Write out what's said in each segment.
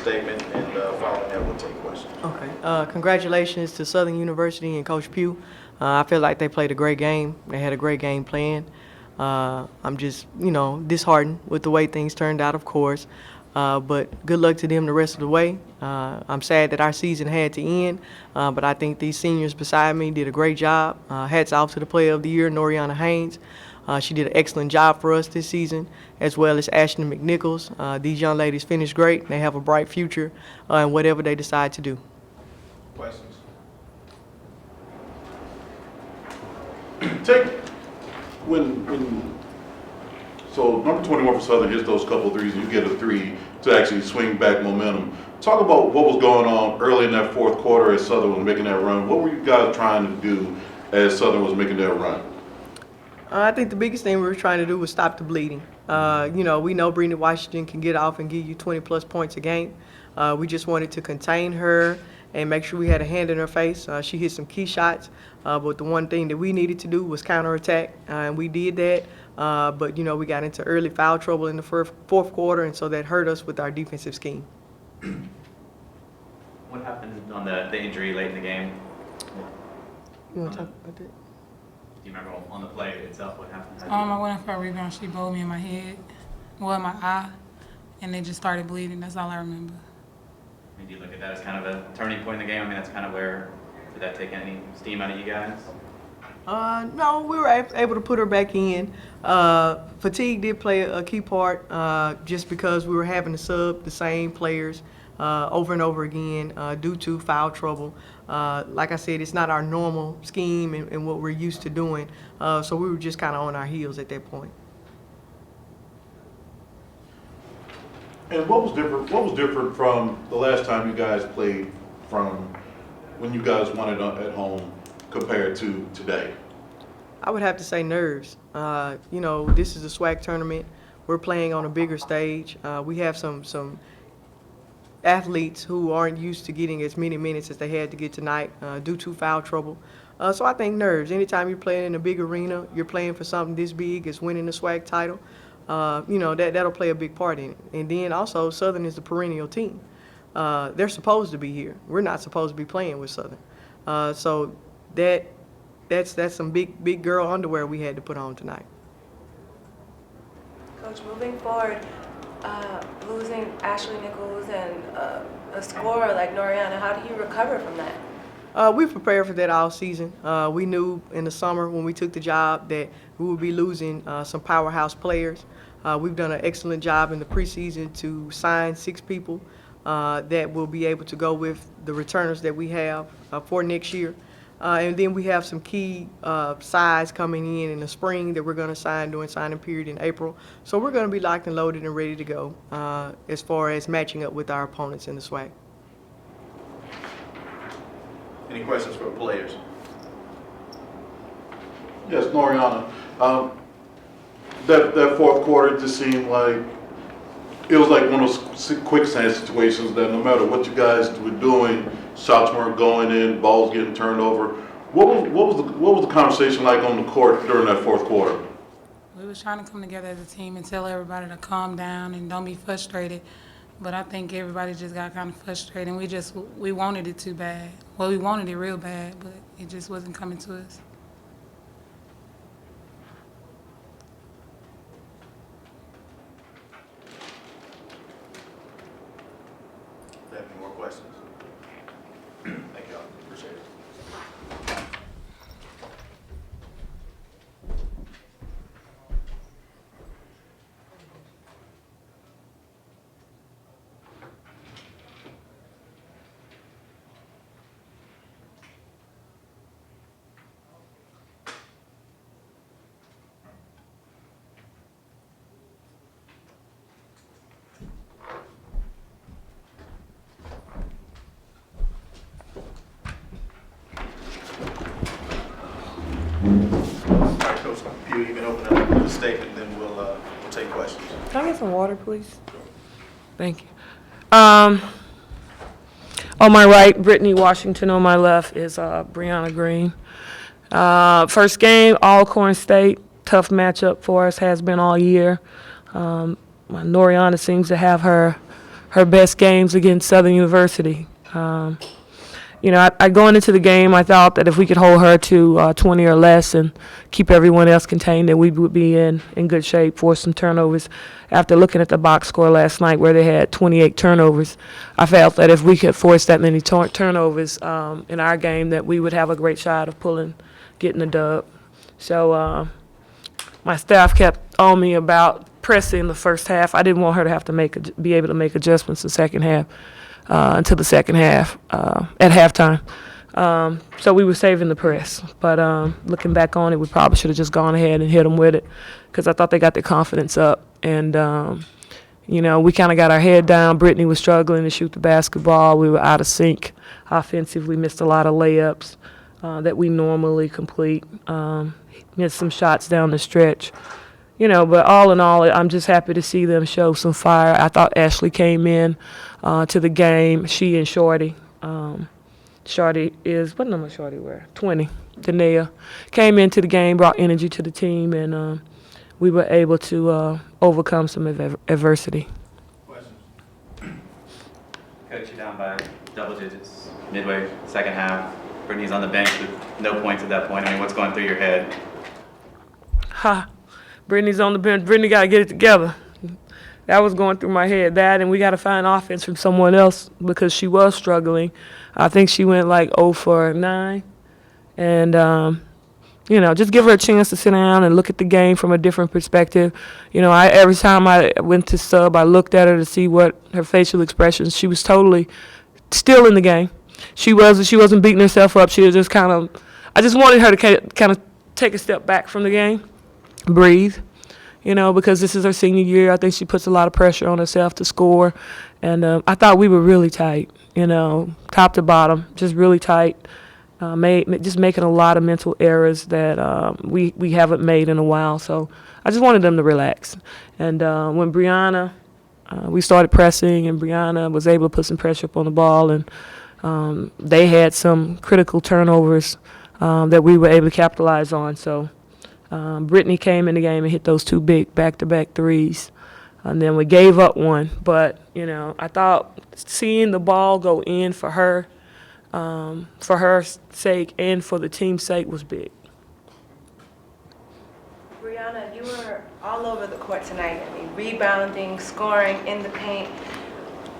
statement, and following that, we'll take questions. Okay. Congratulations to Southern University and Coach Pugh. I feel like they played a great game. They had a great game plan. I'm just, disheartened with the way things turned out, of course. But good luck to them the rest of the way. I'm sad that our season had to end, but I think these seniors beside me did a great job. Hats off to the Player of the Year, Noriana Haynes. She did an excellent job for us this season, as well as Ashton McNichols. These young ladies finished great. They have a bright future in whatever they decide to do. Questions? Take so number 21 for Southern hits those couple threes, and you get a three to actually swing back momentum. Talk about what was going on early in that fourth quarter as Southern was making that run. What were you guys trying to do as Southern was making that run? I think the biggest thing we were trying to do was stop the bleeding. We know Brittany Washington can get off and give you 20-plus points a game. We just wanted to contain her and make sure we had a hand in her face. She hit some key shots, but the one thing that we needed to do was counterattack, and we did that. But we got into early foul trouble in the fourth quarter, and so that hurt us with our defensive scheme. What happened on the injury late in the game? You want to talk about that? Do you remember on the play itself what happened? I went in for a rebound. She bowled me in my head, well, in my eye, and it just started bleeding. That's all I remember. Do you look at that as kind of a turning point in the game? I mean, that's kind of where, did that take any steam out of you guys? No, we were able to put her back in. Fatigue did play a key part just because we were having to sub the same players over and over again due to foul trouble. Like I said, it's not our normal scheme and what we're used to doing, so we were just kind of on our heels at that point. And what was different? What was different from the last time you guys played, from when you guys won it at home compared to today? I would have to say nerves. This is a SWAC tournament. We're playing on a bigger stage. We have some athletes who aren't used to getting as many minutes as they had to get tonight due to foul trouble. So I think nerves. Anytime you're playing in a big arena, you're playing for something this big as winning the SWAC title. That'll play a big part in it. And then also, Southern is the perennial team. They're supposed to be here. We're not supposed to be playing with Southern. So that's some big girl underwear we had to put on tonight. Coach, moving forward, losing Ashley Nichols and a scorer like Noriana, how do you recover from that? We prepared for that all season. We knew in the summer when we took the job that we would be losing some powerhouse players. We've done an excellent job in the preseason to sign 6 people that will be able to go with the returners that we have for next year. And then we have some key sides coming in the spring that we're going to sign during signing period in April. So we're going to be locked and loaded and ready to go as far as matching up with our opponents in the SWAC. Any questions for the players? Yes, Noriana. That fourth quarter just seemed like it was like one of those quicksand situations that no matter what you guys were doing, shots weren't going in, balls getting turned over. What was the conversation like on the court during that fourth quarter? We was trying to come together as a team and tell everybody to calm down and don't be frustrated. But I think everybody just got kind of frustrated, and we wanted it too bad. Well, we wanted it real bad, but it just wasn't coming to us. Do you have any more questions? Thank y'all. Appreciate it. All right, Coach Pugh, you can open up the statement, then we'll take questions. Can I get some water, please? Thank you. On my right, Brittany Washington. On my left is Brianna Green. First game, Alcorn State. Tough matchup for us, has been all year. Noriana seems to have her her best games against Southern University. You know, I going into the game, I thought that if we could hold her to 20 or less and keep everyone else contained, that we would be in good shape for some turnovers. After looking at the box score last night where they had 28 turnovers, I felt that if we could force that many turnovers in our game, that we would have a great shot of getting the dub. So my staff kept on me about pressing the first half. I didn't want her to have to be able to make adjustments the second half. Until the second half at halftime. So we were saving the press. But looking back on it, we probably should have just gone ahead and hit them with it because I thought they got their confidence up. And, you know, we kind of got our head down. Brittany was struggling to shoot the basketball. We were out of sync offensively, missed a lot of layups that we normally complete, missed some shots down the stretch. You know, but all in all, I'm just happy to see them show some fire. I thought Ashley came in to the game. She and Shorty. Shorty is, what number Shorty wear? 20. Dania came into the game, brought energy to the team, and we were able to overcome some adversity. Questions? Coach, you down by double digits midway second half. Brittany's on the bench with no points at that point. I mean, what's going through your head? Ha! Brittany's on the bench. Brittany got to get it together. That was going through my head. That, and we got to find offense from someone else because she was struggling. I think she went like 0 for 9. And, you know, just give her a chance to sit down and look at the game from a different perspective. You know, every time I went to sub, I looked at her to see what her facial expressions. She was totally still in the game. She wasn't beating herself up. She was just kind of, I just wanted her to kind of take a step back from the game. Breathe, you know, because this is her senior year. I think she puts a lot of pressure on herself to score. And I thought we were really tight, you know, top to bottom, just really tight. Just making a lot of mental errors that we haven't made in a while. So I just wanted them to relax. And when Brianna, we started pressing, and Brianna was able to put some pressure up on the ball, and they had some critical turnovers that we were able to capitalize on. So Brittany came in the game and hit those 2 big back-to-back threes. And then we gave up one. But, you know, I thought seeing the ball go in for her sake and for the team's sake was big. Brianna, you were all over the court tonight. I mean, rebounding, scoring, in the paint.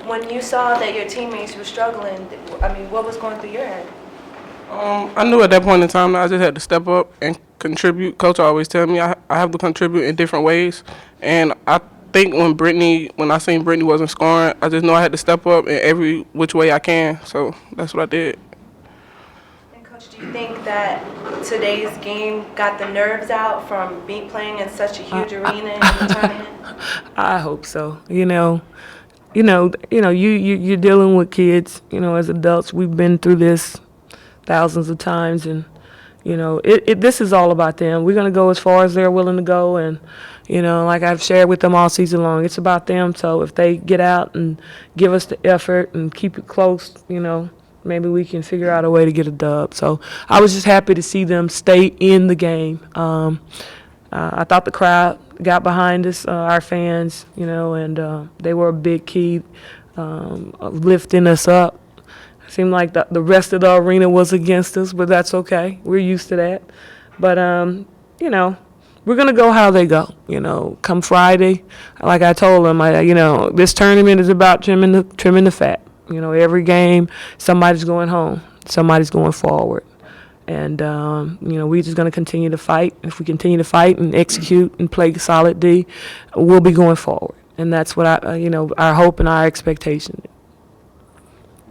When you saw that your teammates were struggling, I mean, what was going through your head? I knew at that point in time that I just had to step up and contribute. Coach always tell me I have to contribute in different ways. And I think when I seen Brittany wasn't scoring, I just know I had to step up in every which way I can. So that's what I did. And Coach, do you think that today's game got the nerves out from playing in such a huge arena in the tournament? I hope so. You're dealing with kids. You know, as adults, we've been through this thousands of times, and you know, this is all about them. We're gonna go as far as they're willing to go, and you know, like I've shared with them all season long, it's about them. So if they get out and give us the effort and keep it close, you know, maybe we can figure out a way to get a dub. So I was just happy to see them stay in the game. I thought the crowd got behind us, our fans, you know, and they were a big key of lifting us up. Seemed like the rest of the arena was against us, but that's okay. We're used to that. But, you know, we're going to go how they go. You know, come Friday, like I told them, this tournament is about trimming the fat. You know, every game, somebody's going home. Somebody's going forward. And, you know, we're just going to continue to fight. If we continue to fight and execute and play solid D, we'll be going forward. And that's what our hope and our expectation.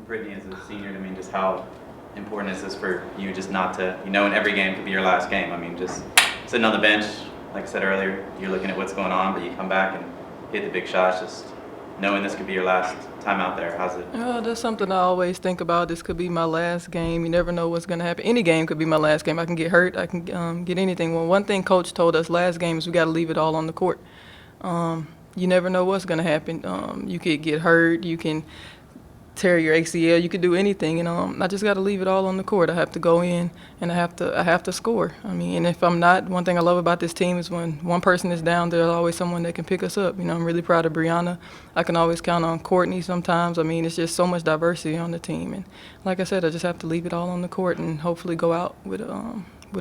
Brittany, as a senior, I mean, just how important is this for you just not to, you know, in every game could be your last game. I mean, just sitting on the bench, like I said earlier, you're looking at what's going on, but you come back and hit the big shots, just knowing this could be your last time out there. How's it? That's something I always think about. This could be my last game. You never know what's going to happen. Any game could be my last game. I can get hurt. I can get anything. Well, one thing Coach told us last game is we got to leave it all on the court. You never know what's going to happen. You could get hurt. You can tear your ACL, you could do anything, and I just got to leave it all on the court. I have to go in and I have to score. I mean, and if I'm not, one thing I love about this team is when one person is down, there's always someone that can pick us up. You know, I'm really proud of Brianna. I can always count on Courtney sometimes. I mean, it's just so much diversity on the team, and like I said, I just have to leave it all on the court and hopefully go out with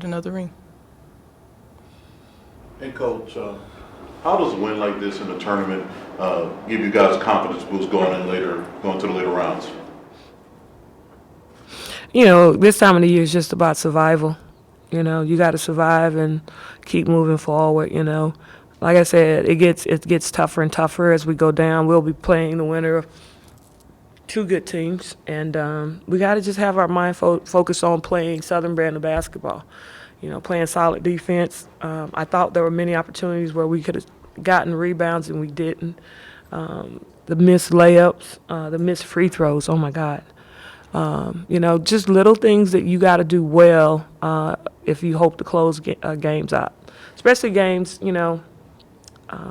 another ring. And Coach, how does a win like this in a tournament give you guys confidence boost going to the later rounds? You know, this time of the year is just about survival. You know, you got to survive and keep moving forward. You know, like I said, it gets tougher and tougher as we go down. We'll be playing the winner of two good teams, and we got to just have our mind focused on playing Southern brand of basketball. You know, playing solid defense. I thought there were many opportunities where we could have gotten rebounds and we didn't. The missed layups, the missed free throws, oh my God. You know, just little things that you got to do well if you hope to close games out. Especially games, you know,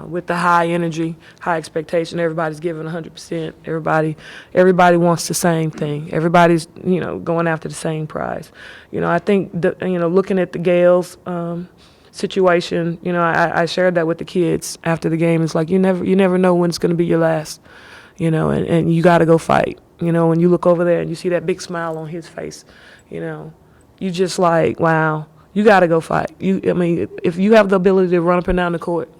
with the high energy, high expectation. Everybody's giving 100%. Everybody wants the same thing. Everybody's, you know, going after the same prize. You know, I think, looking at the Gales situation, you know, I shared that with the kids after the game. It's like you never know when it's going to be your last, you know, and you got to go fight. You know, when you look over there and you see that big smile on his face, you know, you just like, wow, you got to go fight. I mean, if you have the ability to run up and down the court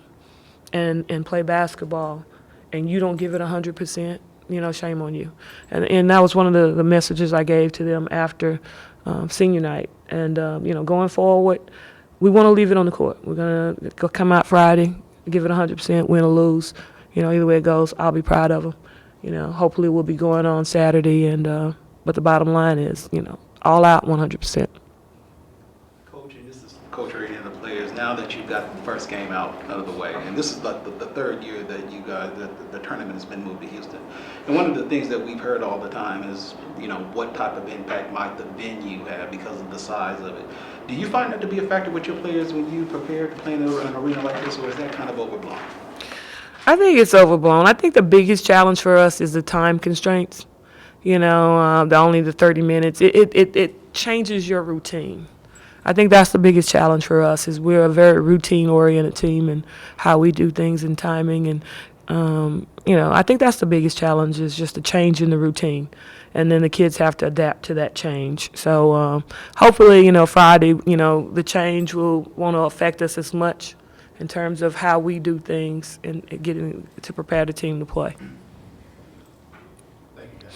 and play basketball and you don't give it 100%, you know, shame on you. And that was one of the messages I gave to them after senior night. And, you know, going forward, we want to leave it on the court. We're going to come out Friday, give it 100%, win or lose. You know, either way it goes, I'll be proud of them. You know, hopefully we'll be going on Saturday, and but the bottom line is, you know, all out 100%. Coach, and this is Coach Rady and the players. Now that you've got the first game out of the way, and this is like the third year that you guys, the tournament has been moved to Houston. And one of the things that we've heard all the time is, you know, what type of impact might the venue have because of the size of it. Do you find that to be a factor with your players when you prepare to play in an arena like this, or is that kind of overblown? I think it's overblown. I think the biggest challenge for us is the time constraints. You know, only the 30 minutes. It changes your routine. I think that's the biggest challenge for us. Is we're a very routine-oriented team and how we do things and timing. And you know, I think that's the biggest challenge is just the change in the routine, and then the kids have to adapt to that change. So hopefully, you know, Friday, you know, the change won't affect us as much in terms of how we do things and getting to prepare the team to play. Thank you, guys.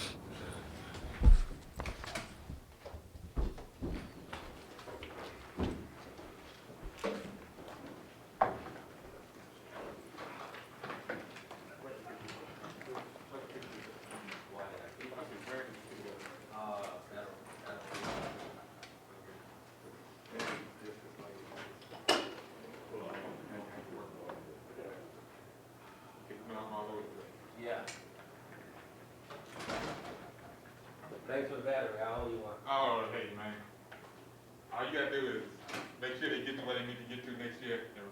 Yeah. Thanks for the battery. How old you want? Oh, hey, man. All you gotta do is make sure they get to where they need to get to next year and